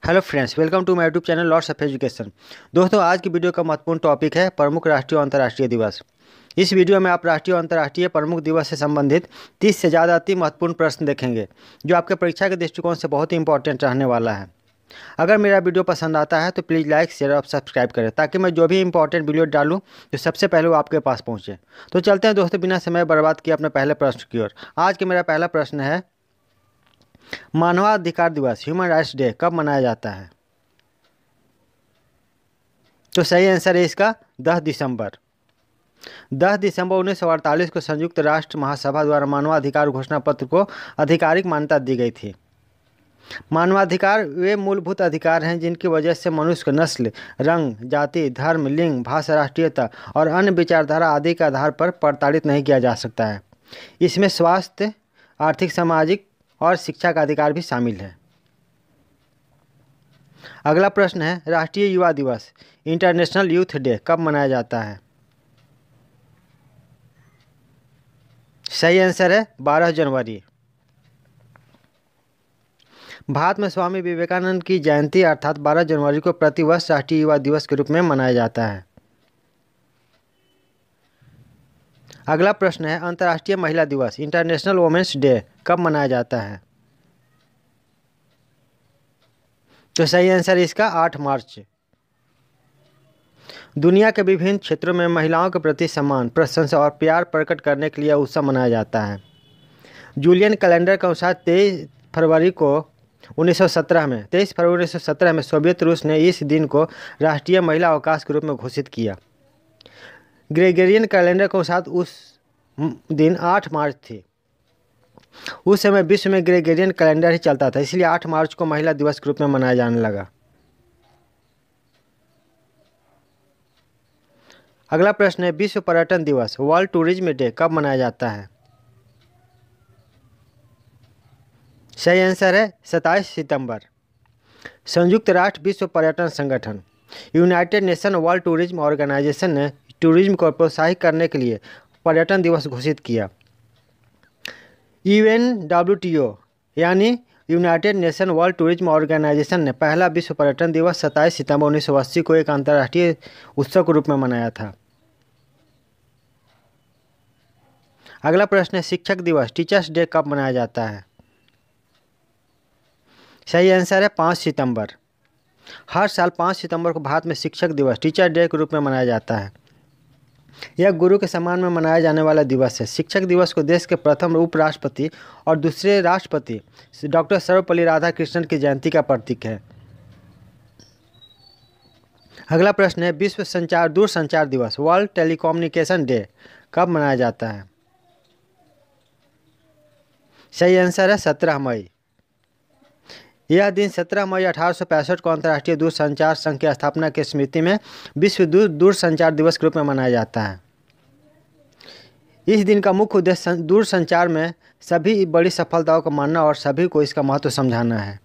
Hello friends, welcome to my YouTube channel lords of education. दोस्तों, आज की video का महत्वपूर्ण टॉपिक है प्रमुख राष्ट्रीय और अंतर्राष्ट्रीय दिवस। इस वीडियो में आप राष्ट्रीय और अंतर्राष्ट्रीय प्रमुख दिवस से संबंधित 30 से ज़्यादा अति महत्वपूर्ण प्रश्न देखेंगे, जो आपके परीक्षा के दृष्टिकोण से बहुत ही इंपॉर्टेंट रहने वाला है। अगर मेरा वीडियो पसंद आता है तो प्लीज़ लाइक, शेयर और सब्सक्राइब करें, ताकि मैं जो भी इंपॉर्टेंट वीडियो डालूँ तो सबसे पहले वो आपके पास पहुँचे। तो चलते हैं दोस्तों, बिना समय बर्बाद किए अपने पहले प्रश्न की ओर। आज के मेरा पहला प्रश्न है, मानवाधिकार दिवस ह्यूमन राइट्स डे कब मनाया जाता है? तो सही आंसर है इसका 10 दिसंबर। 10 दिसंबर 1948 को संयुक्त राष्ट्र महासभा द्वारा मानवाधिकार घोषणा पत्र को आधिकारिक मान्यता दी गई थी। मानवाधिकार वे मूलभूत अधिकार हैं जिनकी वजह से मनुष्य को नस्ल, रंग, जाति, धर्म, लिंग, भाषा, राष्ट्रीयता और अन्य विचारधारा आदि के आधार पर प्रताड़ित नहीं किया जा सकता है। इसमें स्वास्थ्य, आर्थिक, सामाजिक और शिक्षा का अधिकार भी शामिल है। अगला प्रश्न है, राष्ट्रीय युवा दिवस इंटरनेशनल यूथ डे कब मनाया जाता है? सही आंसर है 12 जनवरी। भारत में स्वामी विवेकानंद की जयंती अर्थात 12 जनवरी को प्रतिवर्ष राष्ट्रीय युवा दिवस के रूप में मनाया जाता है। अगला प्रश्न है, अंतर्राष्ट्रीय महिला दिवस इंटरनेशनल वुमेन्स डे कब मनाया जाता है? तो सही आंसर इसका 8 मार्च। दुनिया के विभिन्न क्षेत्रों में महिलाओं के प्रति सम्मान, प्रशंसा और प्यार प्रकट करने के लिए उत्सव मनाया जाता है। जूलियन कैलेंडर के अनुसार 23 फरवरी 1917 में सोवियत रूस ने इस दिन को राष्ट्रीय महिला अवकाश के रूप में घोषित किया। ग्रेगोरियन कैलेंडर के अनुसार उस दिन 8 मार्च थी। उस समय विश्व में ग्रेगोरियन कैलेंडर ही चलता था, इसलिए 8 मार्च को महिला दिवस के रूप में मनाया जाने लगा। अगला प्रश्न है, विश्व पर्यटन दिवस वर्ल्ड टूरिज्म डे कब मनाया जाता है? सही आंसर है 27 सितंबर। संयुक्त राष्ट्र विश्व पर्यटन संगठन united nation world tourism organisation ने टूरिज्म को प्रोत्साहित करने के लिए पर्यटन दिवस घोषित किया। UNWTO यानी united nation world tourism organisation ने पहला विश्व पर्यटन दिवस 27 सितंबर 1980 को एक अंतर्राष्ट्रीय उत्सव के रूप में मनाया था। अगला प्रश्न है, शिक्षक दिवस टीचर्स डे कब मनाया जाता है? सही आंसर है 5 सितंबर। हर साल 5 सितंबर को भारत में शिक्षक दिवस टीचर डे के रूप में मनाया जाता है। यह गुरु के सम्मान में मनाया जाने वाला दिवस है। शिक्षक दिवस को देश के प्रथम उपराष्ट्रपति और दूसरे राष्ट्रपति डॉक्टर सर्वपल्ली राधाकृष्णन की जयंती का प्रतीक है। अगला प्रश्न है, विश्व दूरसंचार दिवस वर्ल्ड टेलीकम्युनिकेशन डे कब मनाया जाता है? सही आंसर है 17 मई। यह दिन 17 मई 1865 को अंतर्राष्ट्रीय दूरसंचार संघ की स्थापना की स्मृति में विश्व दूरसंचार दिवस के रूप में मनाया जाता है। इस दिन का मुख्य उद्देश्य दूरसंचार में सभी बड़ी सफलताओं को मानना और सभी को इसका महत्व समझाना है।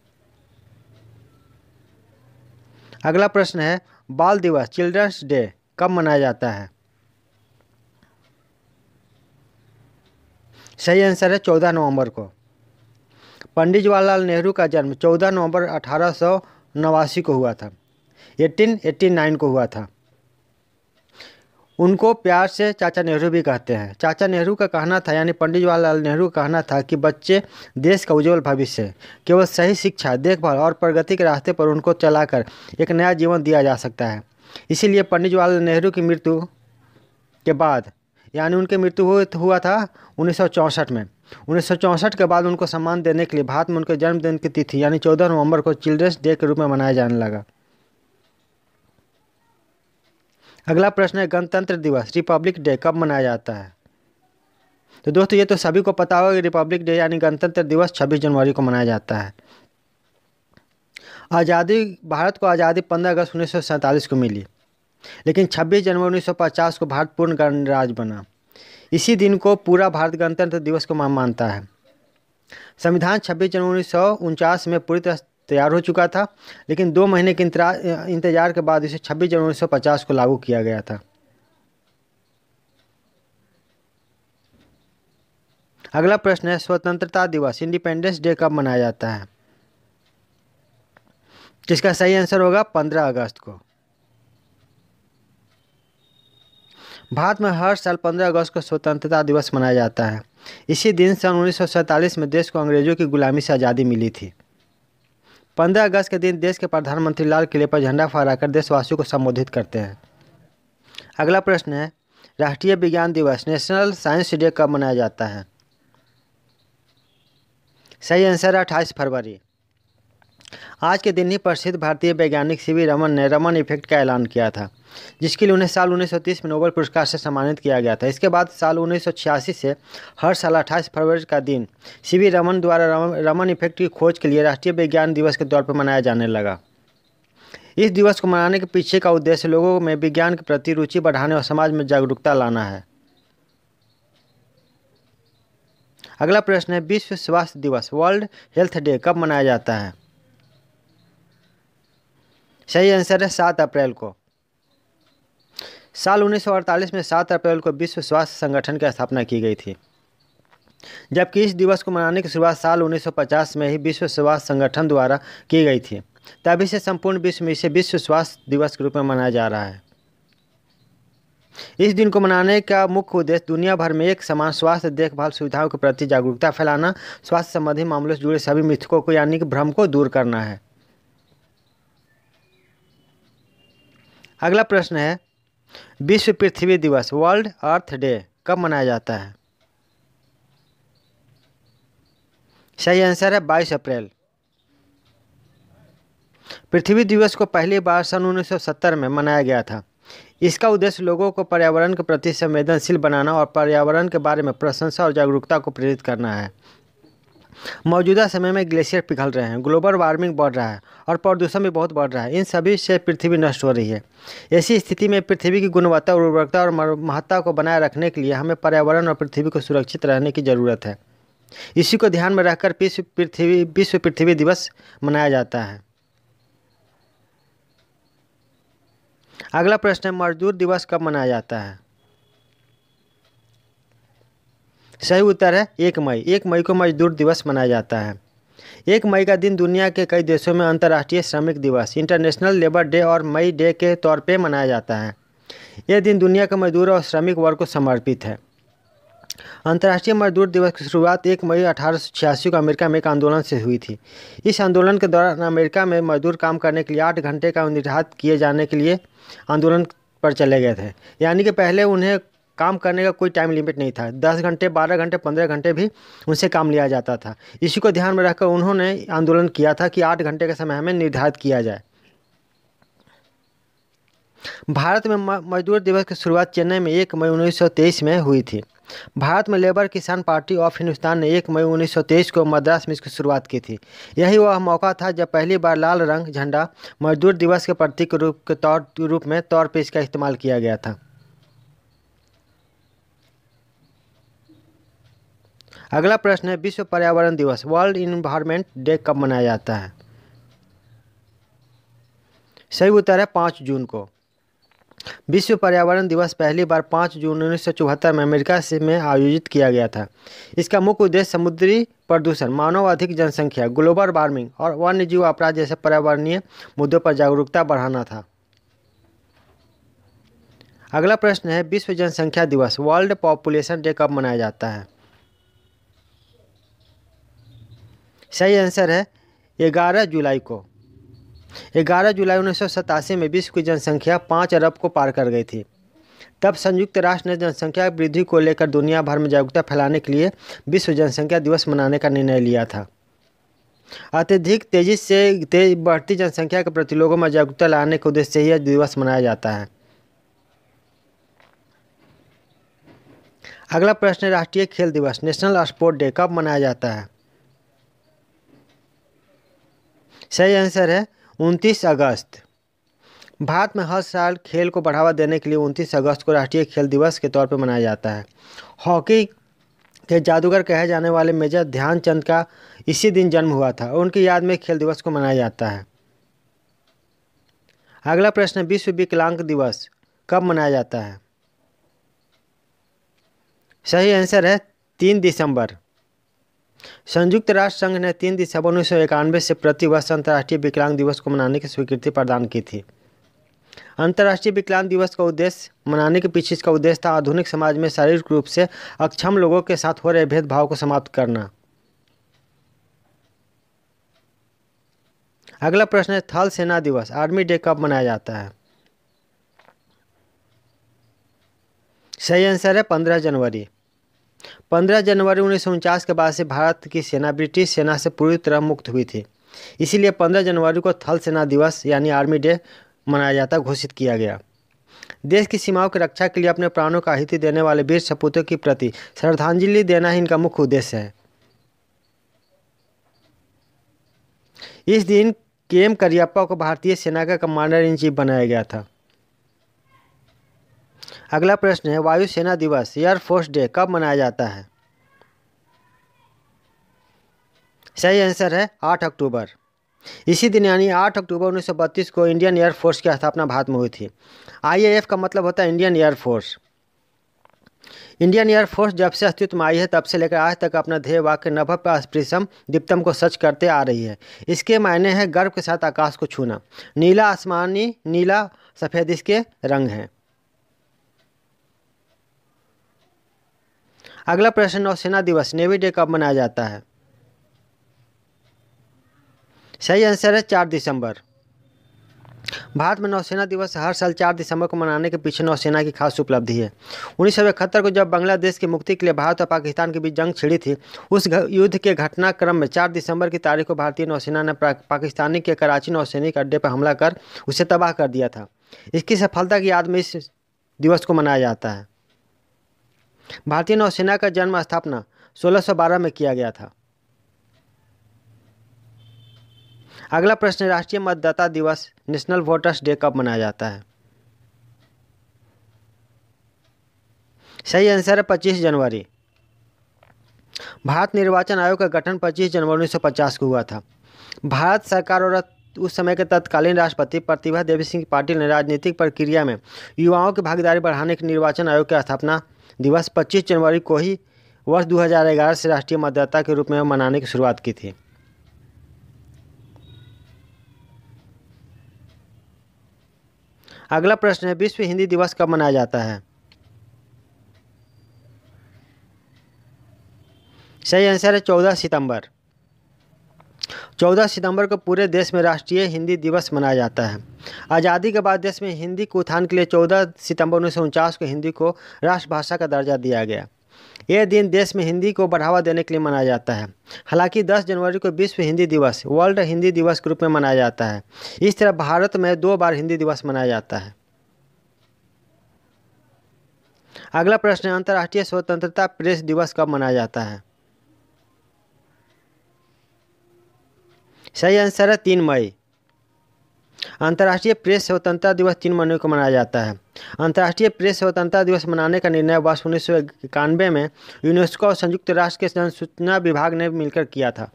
अगला प्रश्न है, बाल दिवस चिल्ड्रंस डे कब मनाया जाता है? सही आंसर है 14 नवंबर को। पंडित जवाहरलाल नेहरू का जन्म 14 नवंबर 1889 को हुआ था। 1889 को हुआ था। उनको प्यार से चाचा नेहरू भी कहते हैं। चाचा नेहरू का कहना था, यानी पंडित जवाहरलाल नेहरू का कहना था कि बच्चे देश का उज्जवल भविष्य है। केवल सही शिक्षा, देखभाल और प्रगति के रास्ते पर उनको चलाकर एक नया जीवन दिया जा सकता है। इसीलिए पंडित जवाहरलाल नेहरू की मृत्यु के बाद, यानी उनकी मृत्यु हुआ था 1964 में। 1964 के बाद उनको सम्मान देने के लिए भारत में उनके जन्मदिन की तिथि यानी 14 नवंबर को चिल्ड्रंस डे के रूप में मनाया जाने लगा। अगला प्रश्न है, गणतंत्र दिवस रिपब्लिक डे कब मनाया जाता है? तो दोस्तों, ये तो सभी को पता होगा कि रिपब्लिक डे यानी गणतंत्र दिवस 26 जनवरी को मनाया जाता है। भारत को आज़ादी 15 अगस्त 1947 को मिली, लेकिन 26 जनवरी 1950 को भारत पूर्ण गणराज्य बना। इसी दिन को पूरा भारत गणतंत्र दिवस को मानता है। संविधान 26 जनवरी 1949 में पूरी तरह तैयार हो चुका था, लेकिन 2 महीने के इंतजार के बाद इसे 26 जनवरी 1950 को लागू किया गया था। अगला प्रश्न है, स्वतंत्रता दिवस इंडिपेंडेंस डे कब मनाया जाता है? इसका सही आंसर होगा 15 अगस्त को। भारत में हर साल 15 अगस्त को स्वतंत्रता दिवस मनाया जाता है। इसी दिन सन 1947 में देश को अंग्रेजों की गुलामी से आज़ादी मिली थी। 15 अगस्त के दिन देश के प्रधानमंत्री लाल किले पर झंडा फहराकर देशवासियों को संबोधित करते हैं। अगला प्रश्न है, राष्ट्रीय विज्ञान दिवस नेशनल साइंस डे कब मनाया जाता है? सही आंसर है 28 फरवरी। आज के दिन ही प्रसिद्ध भारतीय वैज्ञानिक सीवी रमन ने रमन इफेक्ट का ऐलान किया था, जिसके लिए उन्हें साल 1930 में नोबेल पुरस्कार से सम्मानित किया गया था। इसके बाद साल 1986 से हर साल 28 फरवरी का दिन सीवी रमन द्वारा रमन इफेक्ट की खोज के लिए राष्ट्रीय विज्ञान दिवस के तौर पर मनाया जाने लगा। इस दिवस को मनाने के पीछे का उद्देश्य लोगों में विज्ञान के प्रति रुचि बढ़ाने और समाज में जागरूकता लाना है। अगला प्रश्न है, विश्व स्वास्थ्य दिवस वर्ल्ड हेल्थ डे कब मनाया जाता है? सही आंसर है 7 अप्रैल को। साल 1948 में 7 अप्रैल को विश्व स्वास्थ्य संगठन की स्थापना की गई थी, जबकि इस दिवस को मनाने की शुरुआत साल 1950 में ही विश्व स्वास्थ्य संगठन द्वारा की गई थी। तभी से संपूर्ण विश्व में इसे विश्व स्वास्थ्य दिवस के रूप में मनाया जा रहा है। इस दिन को मनाने का मुख्य उद्देश्य दुनिया भर में एक समान स्वास्थ्य देखभाल सुविधाओं के प्रति जागरूकता फैलाना, स्वास्थ्य संबंधी मामलों से जुड़े सभी मिथकों को यानी कि भ्रम को दूर करना है। अगला प्रश्न है, विश्व पृथ्वी दिवस वर्ल्ड अर्थ डे कब मनाया जाता है? सही आंसर है 22 अप्रैल। पृथ्वी दिवस को पहली बार सन 1970 में मनाया गया था। इसका उद्देश्य लोगों को पर्यावरण के प्रति संवेदनशील बनाना और पर्यावरण के बारे में प्रशंसा और जागरूकता को प्रेरित करना है। मौजूदा समय में ग्लेशियर पिघल रहे हैं, ग्लोबल वार्मिंग बढ़ रहा है और प्रदूषण भी बहुत बढ़ रहा है। इन सभी से पृथ्वी नष्ट हो रही है। ऐसी स्थिति में पृथ्वी की गुणवत्ता, उर्वरकता और महत्ता को बनाए रखने के लिए हमें पर्यावरण और पृथ्वी को सुरक्षित रहने की ज़रूरत है। इसी को ध्यान में रखकर विश्व पृथ्वी दिवस मनाया जाता है। अगला प्रश्न है, मजदूर दिवस कब मनाया जाता है? सही उत्तर है 1 मई। 1 मई को मजदूर दिवस मनाया जाता है। 1 मई का दिन दुनिया के कई देशों में अंतर्राष्ट्रीय श्रमिक दिवस इंटरनेशनल लेबर डे और मई डे के तौर पे मनाया जाता है। यह दिन दुनिया के मजदूर और श्रमिक वर्ग को समर्पित है। अंतर्राष्ट्रीय मजदूर दिवस की शुरुआत 1 मई 1886 को अमेरिका में एक आंदोलन से हुई थी। इस आंदोलन के दौरान अमेरिका में मजदूर काम करने के लिए 8 घंटे का निर्धारित किए जाने के लिए आंदोलन पर चले गए थे। यानी कि पहले उन्हें काम करने का कोई टाइम लिमिट नहीं था। 10 घंटे, 12 घंटे, 15 घंटे भी उनसे काम लिया जाता था। इसी को ध्यान में रखकर उन्होंने आंदोलन किया था कि 8 घंटे का समय हमें निर्धारित किया जाए। भारत में मजदूर दिवस की शुरुआत चेन्नई में 1 मई 1923 में हुई थी। भारत में लेबर किसान पार्टी ऑफ हिंदुस्तान ने 1 मई 1923 को मद्रास में इसकी शुरुआत की थी। यही वह मौका था जब पहली बार लाल रंग झंडा मजदूर दिवस के प्रतीक रूप में तौर पर इसका इस्तेमाल किया गया था। अगला प्रश्न है, विश्व पर्यावरण दिवस वर्ल्ड इन्वायरमेंट डे कब मनाया जाता है? सही उत्तर है 5 जून को। विश्व पर्यावरण दिवस पहली बार 5 जून 1974 में अमेरिका में आयोजित किया गया था। इसका मुख्य उद्देश्य समुद्री प्रदूषण, मानव अधिक जनसंख्या, ग्लोबल वार्मिंग और वन्यजीव अपराध जैसे पर्यावरणीय मुद्दों पर जागरूकता बढ़ाना था। अगला प्रश्न है, विश्व जनसंख्या दिवस वर्ल्ड पॉपुलेशन डे कब मनाया जाता है? सही आंसर है 11 जुलाई को। 11 जुलाई 1987 में विश्व की जनसंख्या 5 अरब को पार कर गई थी। तब संयुक्त राष्ट्र ने जनसंख्या वृद्धि को लेकर दुनिया भर में जागरूकता फैलाने के लिए विश्व जनसंख्या दिवस मनाने का निर्णय लिया था। अत्यधिक तेजी से बढ़ती जनसंख्या के प्रति लोगों में जागरूकता लाने के उद्देश्य से यह दिवस मनाया जाता है। अगला प्रश्न है, राष्ट्रीय खेल दिवस नेशनल स्पोर्ट डे कब मनाया जाता है? सही आंसर है 29 अगस्त। भारत में हर साल खेल को बढ़ावा देने के लिए 29 अगस्त को राष्ट्रीय खेल दिवस के तौर पर मनाया जाता है। हॉकी के जादूगर कहे जाने वाले मेजर ध्यानचंद का इसी दिन जन्म हुआ था और उनकी याद में खेल दिवस को मनाया जाता है। अगला प्रश्न, विश्व विकलांग दिवस कब मनाया जाता है? सही आंसर है 3 दिसंबर। संयुक्त राष्ट्र संघ ने 3 दिसंबर 1991 से प्रति वर्ष अंतर्राष्ट्रीय विकलांग दिवस को मनाने की स्वीकृति प्रदान की थी। अंतर्राष्ट्रीय विकलांग दिवस का उद्देश्य मनाने के पीछे इसका उद्देश्य था आधुनिक समाज में शारीरिक रूप से अक्षम लोगों के साथ हो रहे भेदभाव को समाप्त करना। अगला प्रश्न है थल सेना दिवस आर्मी डे कब मनाया जाता है? सही आंसर है 15 जनवरी। 15 जनवरी 1949 के बाद से भारत की सेना ब्रिटिश सेना से पूरी तरह मुक्त हुई थी, इसीलिए 15 जनवरी को थल सेना दिवस यानी आर्मी डे मनाया जाता घोषित किया गया। देश की सीमाओं की रक्षा के लिए अपने प्राणों का आहुति देने वाले वीर सपूतों की प्रति श्रद्धांजलि देना ही इनका मुख्य उद्देश्य है। इस दिन के.एम. करियप्पा को भारतीय सेना का कमांडर इन चीफ बनाया गया था। अगला प्रश्न है वायुसेना दिवस एयरफोर्स डे कब मनाया जाता है? सही आंसर है 8 अक्टूबर। इसी दिन यानी 8 अक्टूबर 1932 को इंडियन एयरफोर्स की स्थापना भारत में हुई थी। IAF का मतलब होता है इंडियन एयरफोर्स। इंडियन एयरफोर्स जब से अस्तित्व में आई है तब से लेकर आज तक अपना ध्येय वाक्य नभः अस्पृशम दीप्तम को सच करते आ रही है। इसके मायने हैं गर्व के साथ आकाश को छूना। नीला आसमानी नीला सफ़ेद इसके रंग हैं। अगला प्रश्न नौसेना दिवस नेवी डे कब मनाया जाता है? सही आंसर है 4 दिसंबर। भारत में नौसेना दिवस हर साल 4 दिसंबर को मनाने के पीछे नौसेना की खास उपलब्धि है। 1971 को जब बांग्लादेश की मुक्ति के लिए भारत और पाकिस्तान के बीच जंग छिड़ी थी, उस युद्ध के घटनाक्रम में 4 दिसंबर की तारीख को भारतीय नौसेना ने पाकिस्तानी के कराची नौसैनिक अड्डे पर हमला कर उसे तबाह कर दिया था। इसकी सफलता की याद में इस दिवस को मनाया जाता है। भारतीय नौसेना का जन्म स्थापना 1612 में किया गया था। अगला प्रश्न राष्ट्रीय मतदाता दिवस नेशनल वोटर्स डे कब मनाया जाता है? सही आंसर है 25 जनवरी। भारत निर्वाचन आयोग का गठन 25 जनवरी 1950 को हुआ था। भारत सरकार और उस समय के तत्कालीन राष्ट्रपति प्रतिभा देवी सिंह पाटिल ने राजनीतिक प्रक्रिया में युवाओं की भागीदारी बढ़ाने के निर्वाचन आयोग की स्थापना दिवस 25 जनवरी को ही वर्ष 2011 से राष्ट्रीय मतदाता के रूप में मनाने की शुरुआत की थी। अगला प्रश्न है विश्व हिंदी दिवस कब मनाया जाता है? सही आंसर है 14 सितंबर। 14 सितंबर को पूरे देश में राष्ट्रीय हिंदी दिवस मनाया जाता है। आज़ादी के बाद देश में हिंदी के उत्थान के लिए 14 सितंबर 1949 को हिंदी को राष्ट्रभाषा का दर्जा दिया गया। यह दिन देश में हिंदी को बढ़ावा देने के लिए मनाया जाता है। हालांकि 10 जनवरी को विश्व हिंदी दिवस वर्ल्ड हिंदी दिवस के रूप में मनाया जाता है। इस तरह भारत में 2 बार हिंदी दिवस मनाया जाता है। अगला प्रश्न है अंतर्राष्ट्रीय स्वतंत्रता प्रेस दिवस कब मनाया जाता है? सही आंसर है 3 मई। अंतर्राष्ट्रीय प्रेस स्वतंत्रता दिवस 3 मई को मनाया जाता है। अंतर्राष्ट्रीय प्रेस स्वतंत्रता दिवस मनाने का निर्णय वर्ष 1991 में यूनेस्को और संयुक्त राष्ट्र के जनसूचना विभाग ने मिलकर किया था।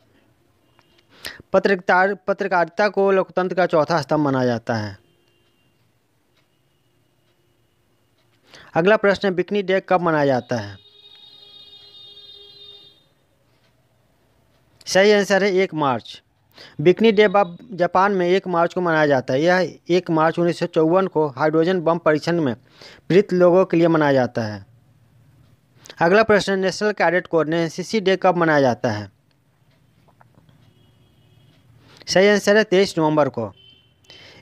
पत्रकारिता को लोकतंत्र का चौथा स्तंभ माना जाता है। अगला प्रश्न है बिकनी डे कब मनाया जाता है? सही आंसर है 1 मार्च। बिकनी डे जापान में 1 मार्च को मनाया जाता है। यह 1 मार्च 1954 को हाइड्रोजन बम परीक्षण में मृत लोगों के लिए मनाया जाता है। अगला प्रश्न national cadet corps NCC day कब मनाया जाता है? सही आंसर है 23 नवंबर को।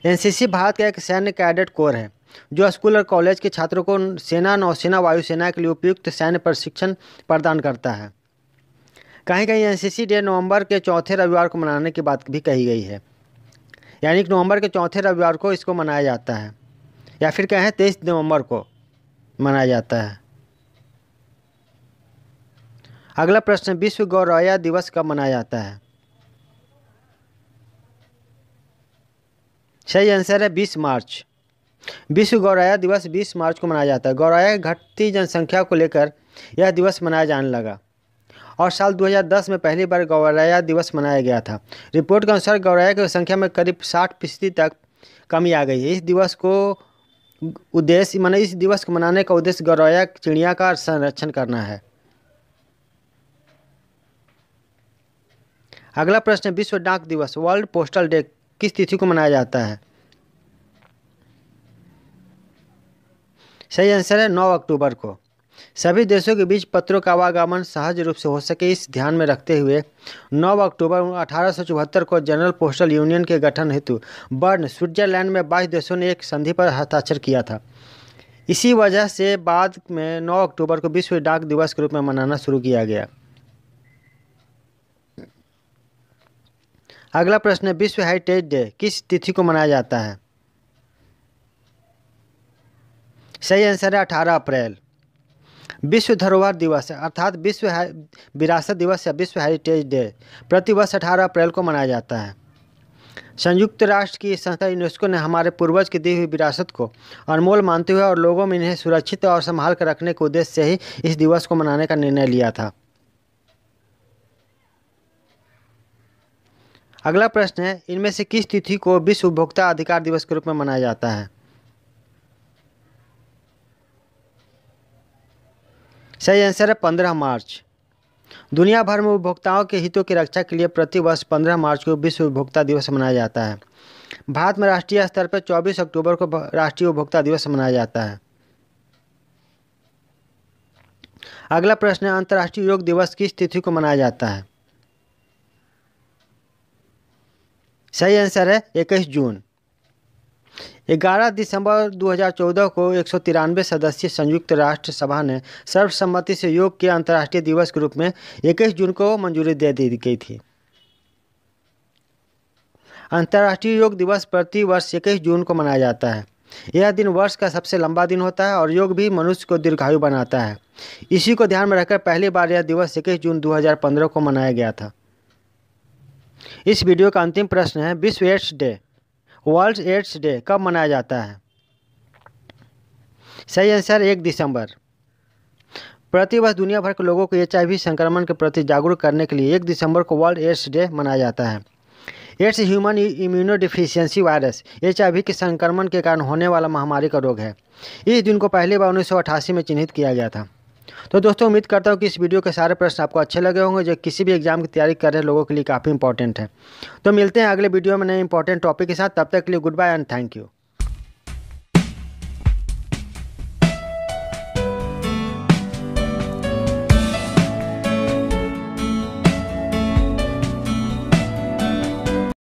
एनसीसी भारत का एक सैन्य कैडेट कोर है जो स्कूल और कॉलेज के छात्रों को सेना नौसेना वायुसेना के लिए उपयुक्त सैन्य प्रशिक्षण प्रदान करता है। कहीं कहीं एनसीसी डे नवंबर के चौथे रविवार को मनाने की बात भी कही गई है, यानी कि नवंबर के चौथे रविवार को इसको मनाया जाता है, या फिर कहें 23 नवंबर को मनाया जाता है। अगला प्रश्न विश्व गौरैया दिवस कब मनाया जाता है? सही आंसर है 20 मार्च। विश्व गौरैया दिवस 20 मार्च को मनाया जाता है। गौरैया की घटती जनसंख्या को लेकर यह दिवस मनाया जाने लगा और साल 2010 में पहली बार गौरैया दिवस मनाया गया था। रिपोर्ट के अनुसार गौरैया की संख्या में करीब 60% तक कमी आ गई है। इस दिवस को मनाने का उद्देश्य गौरैया चिड़िया का संरक्षण करना है। अगला प्रश्न है, विश्व डाक दिवस वर्ल्ड पोस्टल डे किस तिथि को मनाया जाता है? सही आंसर है 9 अक्टूबर को। सभी देशों के बीच पत्रों का आवागमन सहज रूप से हो सके, इस ध्यान में रखते हुए 9 अक्टूबर 1874 को जनरल पोस्टल यूनियन के गठन हेतु बर्न स्विट्जरलैंड में 22 देशों ने एक संधि पर हस्ताक्षर किया था। इसी वजह से बाद में 9 अक्टूबर को विश्व डाक दिवस के रूप में मनाना शुरू किया गया। अगला प्रश्न है, विश्व हेरिटेज डे किस तिथि को मनाया जाता है? सही आंसर है 18 अप्रैल। विश्व धरोहर दिवस अर्थात विश्व विरासत दिवस या विश्व हेरिटेज डे प्रतिवर्ष 18 अप्रैल को मनाया जाता है। संयुक्त राष्ट्र की संस्था यूनेस्को ने हमारे पूर्वज की दी हुई विरासत को अनमोल मानते हुए और लोगों में इन्हें सुरक्षित और संभाल कर रखने के उद्देश्य से ही इस दिवस को मनाने का निर्णय लिया था। अगला प्रश्न है, इनमें से किस तिथि को विश्व उपभोक्ता अधिकार दिवस के रूप में मनाया जाता है? सही आंसर है 15 मार्च। दुनिया भर में उपभोक्ताओं के हितों की रक्षा के लिए प्रतिवर्ष 15 मार्च को विश्व उपभोक्ता दिवस मनाया जाता है। भारत में राष्ट्रीय स्तर पर 24 अक्टूबर को राष्ट्रीय उपभोक्ता दिवस मनाया जाता है। अगला प्रश्न है, अंतर्राष्ट्रीय योग दिवस किस तिथि को मनाया जाता है? सही आंसर है 21 जून। 11 दिसंबर 2014 को 193 सदस्यीय संयुक्त राष्ट्र सभा ने सर्वसम्मति से योग के अंतर्राष्ट्रीय दिवस के रूप में 21 जून को मंजूरी दे दी गई थी। अंतर्राष्ट्रीय योग दिवस प्रति वर्ष 21 जून को मनाया जाता है। यह दिन वर्ष का सबसे लंबा दिन होता है और योग भी मनुष्य को दीर्घायु बनाता है। इसी को ध्यान में रखकर पहली बार यह दिवस 21 जून 2015 को मनाया गया था। इस वीडियो का अंतिम प्रश्न है, विश्व AIDS day world AIDS day कब मनाया जाता है? सही आंसर 1 दिसंबर। प्रतिवर्ष दुनिया भर के लोगों को HIV संक्रमण के प्रति जागरूक करने के लिए 1 दिसंबर को वर्ल्ड एड्स डे मनाया जाता है। AIDS human immunodeficiency virus HIV के संक्रमण के कारण होने वाला महामारी का रोग है। इस दिन को पहली बार 1988 में चिन्हित किया गया था। तो दोस्तों, उम्मीद करता हूँ कि इस वीडियो के सारे प्रश्न आपको अच्छे लगे होंगे, जो किसी भी एग्जाम की तैयारी कर रहे लोगों के लिए काफ़ी इंपॉर्टेंट है। तो मिलते हैं अगले वीडियो में नए इंपॉर्टेंट टॉपिक के साथ। तब तक के लिए goodbye and thank you.